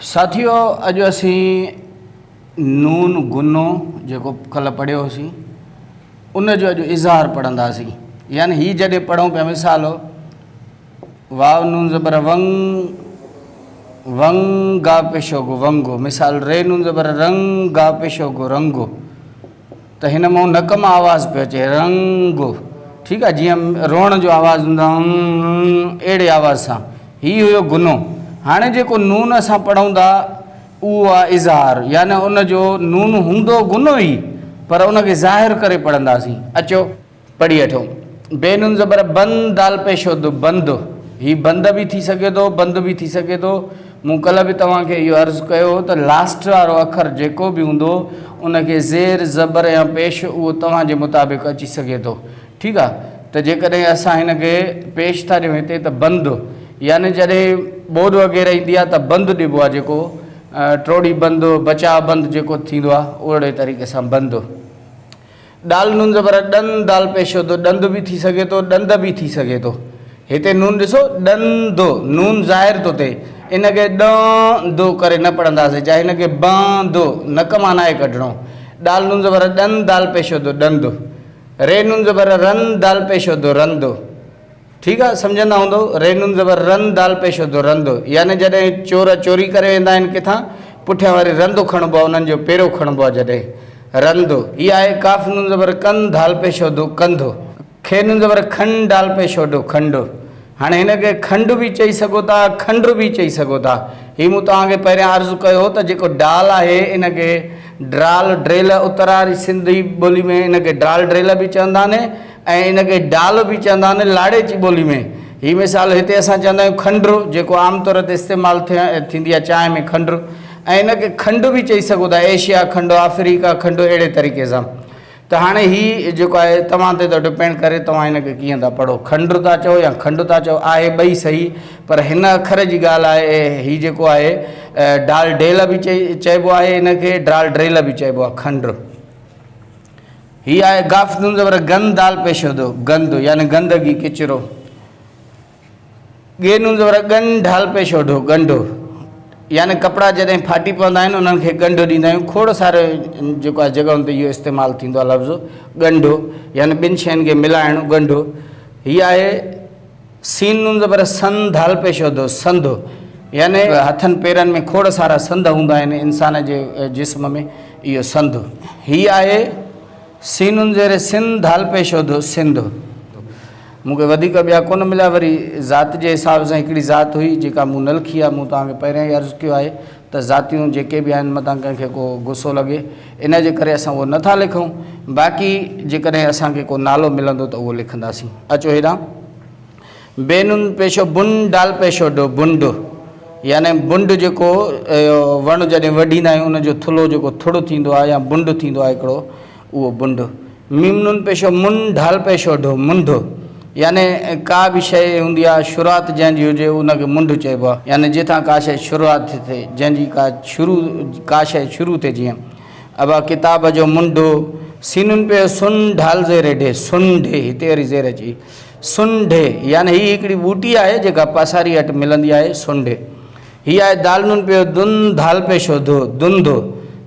साथियों अज असी नून गुनो जो कल पढ़ियोसीं उन जो अज इज़हार पढ़ंदासीं। यानी ही जॾहिं पढ़ूं पिया मिसाल वाव नून ज़बर वंग वंग गा पेशो गो वंगो, मिसाल रे नून ज़बर रंग गा पेशो गो रंगो, तो हिन मां नक मां आवाज़ पे अचे रंगो। ठीक है, जीअं रोअण जो आवाज़ हूंदो अहिड़े आवाज़ सां ही हुयो गुनो। हाणे जेको नून असां पढ़ूं था उहो आहे इज़हार, यानी उन जो नून हूंदो गुनो ई पर उनखे ज़ाहिर करे पढ़ंदासीं। अचो पढ़ी वठो। बेनून ज़बर बंद दाल पेशो दो बंद, ही बंद भी थी सके थो बंद भी थी सके थो। मूं कल बि तव्हांखे इहो अर्ज़ु कयो त लास्ट वारो अखर जेको बि हूंदो उनखे ज़ेर ज़बर या पेश उहो तव्हांजे मुताबिक़ अची सघे थो। ठीकु आहे, त जेकॾहिं असां हिनखे पेश था ॾियूं हिते त बंद, यानी जॾहिं ॿोॾ वग़ैरह ईंदी आहे त बंदि ॾिबो आहे, जेको ट्रोड़ी बंदि बचाव बंदि जेको थींदो आहे ओहिड़े तरीक़े सां बंदि। दाल नून ज़बर ॾंद दाल पेशो थो, ॾंद बि थी सघे थो ॾंद बि थी सघे थो। हिते नून ॾिसो ॾंदो, नून ज़ाहिर थो थिए, इनखे ॾंदो करे न पढ़ंदासीं, चाहे हिनखे बांदो नक मां नाहे कढणो। दाल नून ज़बर ॾंद दाल पेशो थो ॾंद, रे नून ज़बर रन दाल पेशो थो रंदो। ठीकु आहे, सम्झंदा हूंदो। रे नून ज़बर रन दाल पेशो थो रंदो, यानी जॾहिं चोर चोरी करे वेंदा आहिनि किथां, पुठियां वरी रंदो खणबो आहे, उन्हनि जो पेरो खणबो आहे जॾहिं रंदो। हीअ आहे काफ़ नून ज़बर कन दाल पेशो थो कंधो, खे नून ज़बर खंड दाल पेशो थो खंड। हाणे हिनखे खंड बि चई सघो था खंड बि चई सघो था। हीअ मूं तव्हांखे पहिरियां अर्ज़ु कयो त जेको डाल आहे इनखे ड्राल ड्रेल उतरारी सिंधी ॿोली में इनखे ड्राल ड्रेल बि चवंदा आहिनि ऐं इनखे डाल बि चवंदा आहिनि लाड़े जी ॿोली में। हीअ मिसाल हिते असां चवंदा आहियूं खंडु, जेको आमतौर ते इस्तेमालु थींदी आहे चांहि में खंडु, ऐं इनखे खंडु बि चई सघो था, एशिया खंडु अफ्रीका खंडु अहिड़े तरीक़े सां। त हाणे हीअ जेको आहे तव्हां ते थो डिपेंड करे तव्हां हिनखे कीअं था पढ़ो, खंडु था चओ या खंडु था चओ, आहे ॿई सही, पर हिन अखर जी ॻाल्हि आहे हीअ जेको आहे डाल डेल बि चइबो आहे, हिनखे डाल ड्रेल बि चइबो आहे खंडु। हीअ आहे गाफ़ नून ज़बर गंद दाल पेशो थो गंद, यानी गंदगी किचिरो। गे नून ज़बर गंढ ढाल पेशो थो गंढो, यानी कपिड़ा जॾहिं फाटी पवंदा आहिनि उन्हनि खे ॻंढ ॾींदा आहियूं। खोड़ सारे जेको आहे जॻहियुनि ते इहो इस्तेमालु थींदो आहे लफ़्ज़ ॻंढो, यानी ॿिनि शयुनि खे मिलाइणु ॻंढो। हीअ आहे सीन नून ज़बर सन दाल पेशो थो संधो, यानी हथनि पेरनि में खोड़ सारा संध हूंदा आहिनि इंसान जे जिस्म में, इहो संध। हीअ आहे सीनुन ज़ेर सिंध दाल पेशो थो सिंध। मूंखे वधीक ॿिया कोन मिलिया, वरी ज़ात जे हिसाब सां हिकिड़ी ज़ात हुई जेका मूं न लिखी आहे। मूं तव्हांखे पहिरियां ई अर्ज़ु कयो आहे त ज़ातियूं जेके बि आहिनि मथां कंहिंखे को गुस्सो लॻे इन जे करे असां उहो नथा लिखूं, बाक़ी जेकॾहिं असांखे को नालो मिलंदो त उहो लिखंदासीं। अचो हेॾां। बेनुन पेशो बुंड दाल पेशो डो बुंड, यानी बुंड जेको वणु जॾहिं वढींदा आहियूं उनजो थुल्हो जेको थुड़ थींदो आहे या बुंड थींदो आहे हिकिड़ो, उहो बुंड। मीमनुन पेशो मुंड ढाल पेशो डो मुंड, यानी का बि शइ हूंदी आहे शुरूआत जंहिंजी हुजे उनखे मुंड चइबो आहे, यानी जिथां का शइ शुरूआत थिए, जंहिंजी का शइ शुरू थिए। जीअं अब किताब जो मुंडो। सीनुन पे सुन ढाल ज़ेर ढे सुंढे, हिते वरी ज़ेर अची सुंढे, यानी हीअ हिकिड़ी ॿूटी आहे जेका पासारी हटि मिलंदी आहे सुंढे। हीअ आहे दाल नून पे दुन दाल पेशो धो धुंधो,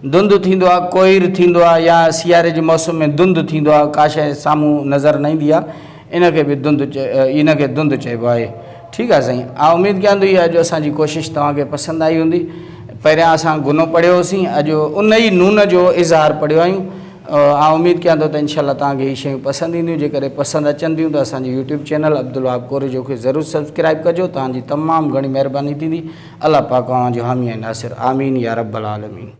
धुंध थींदो आहे कोयर थींदो आहे, या सियारे जे मौसम में धुंध थींदो आहे, का शइ साम्हूं नज़र न ईंदी आहे, इनखे बि इनखे धुंध चइबो आहे। ठीकु आहे साईं, ऐं उमेदु कयां थो इहा अॼु असांजी कोशिशि तव्हांखे पसंदि आई हूंदी। पहिरियां असां गुनो पढ़ियोसीं, अॼु उन ई नून जो इज़हार पढ़ियो आहियूं। ऐं उमेदु कयां थो त इनशाला तव्हांखे हीअ शयूं पसंदि ईंदियूं। जेकॾहिं पसंदि अचंदियूं त असांजी यूट्यूब चैनल अब्दुल वहाब कोरी जो खे ज़रूरु सब्सक्राइब कजो, तव्हांजी तमामु घणी महिरबानी थींदी। अलाह पाक तव्हांजो हामी ऐं नासिर, आमीन या रब्बल आलमीन।